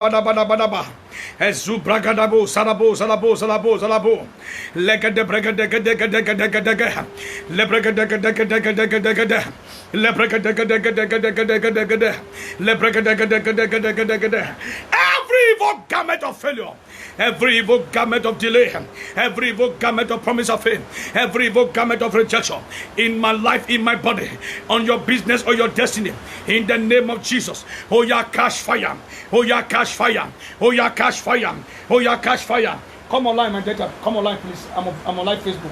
Badabadabadaba. Ezubragadabo, salabo, salabo, salabo, salabo. Legadebragadegadagadagadagadagada. Lebragadagadagadagadagadagada. Lebragadagadagadagadagadagada. Lebragadagadagadagadagadagada. Every evil garment of failure, every evil garment of delay, every evil garment of promise of faith, every evil garment of rejection in my life, in my body, on your business or your destiny, in the name of Jesus. Oh, yeah, cash fire. Oh, yeah, cash fire. Oh, yeah, cash fire. Oh, yeah, cash fire. Come online, my data. Come online, please. I'm on live Facebook.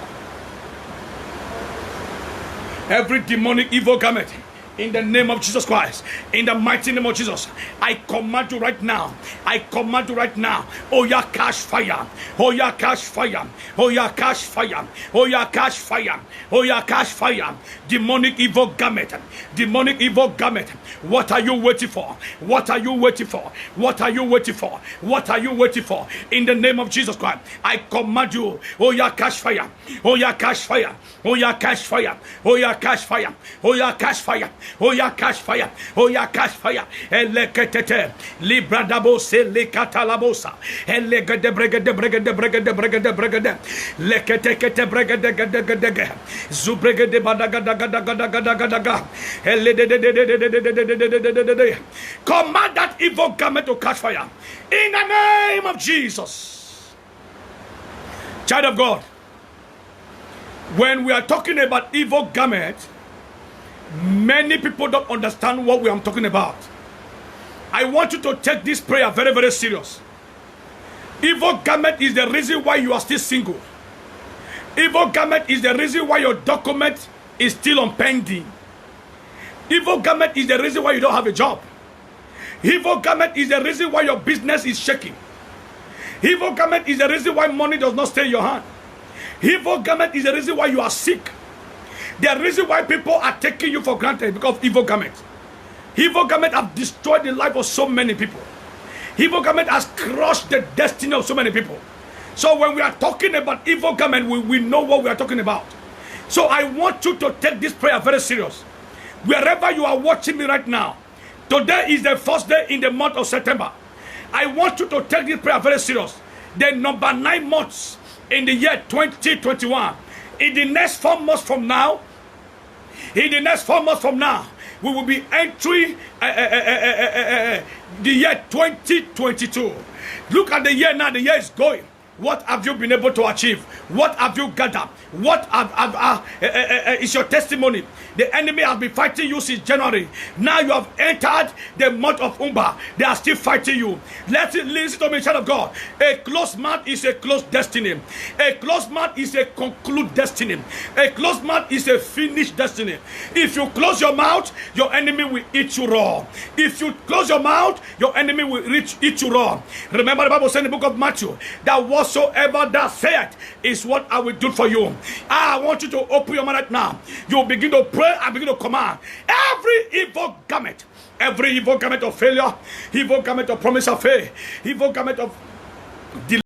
Every demonic evil garment, in the name of Jesus Christ, in the mighty name of Jesus, I command you right now. I command you right now. Oh, yeah, cash fire. Oh, yeah, cash fire. Oh, yeah, cash fire. Oh, yeah, cash fire. Oh, yeah, cash fire. Demonic evil garment. Demonic evil garment. What are you waiting for? What are you waiting for? What are you waiting for? What are you waiting for? In the name of Jesus Christ, I command you. Oh, yeah, cash fire. Oh, yeah, cash fire. Oh, yeah, cash fire. Oh, yeah, cash fire. Oh, yeah, cash fire. Oh, yeah, cash fire. Oh, yeah, cash fire. Eleketete. Libradabo se lekatalabosa. Elegede bregede bregede bregede bregede bregede. Leketekete bregede gede gede gede. Zubregede badagada gada gada gada gada gada. Command that evil garment to catch fire. In the name of Jesus. Child of God, when we are talking about evil garment, many people don't understand what we are talking about. I want you to take this prayer very, very serious. Evil garment is the reason why you are still single. Evil garment is the reason why your document is still on pending. Evil garment is the reason why you don't have a job. Evil garment is the reason why your business is shaking. Evil garment is the reason why money does not stay in your hand. Evil garment is the reason why you are sick. The reason why people are taking you for granted because of evil garment. Evil garment have destroyed the life of so many people. Evil garment has crushed the destiny of so many people. So when we are talking about evil garment, we know what we are talking about. So I want you to take this prayer very serious. Wherever you are watching me right now, today is the first day in the month of September. I want you to take this prayer very serious. The number 9 months in the year 2021. In the next 4 months from now, we will be entering the year 2022. Look at the year now. The year is going. What have you been able to achieve? What have you gathered? What is your testimony? The enemy has been fighting you since January. Now you have entered the month of Umba. They are still fighting you. Listen to me, child of God. A closed mouth is a closed destiny. A closed mouth is a conclude destiny. A closed mouth is a finished destiny. If you close your mouth, your enemy will eat you raw. If you close your mouth, your enemy will eat you raw. Remember the Bible said in the book of Matthew that whatsoever that saith is what I will do for you. I want you to open your mouth right now. You begin to pray and begin to command every evil garment of failure, evil garment of promise of faith, evil garment of delay.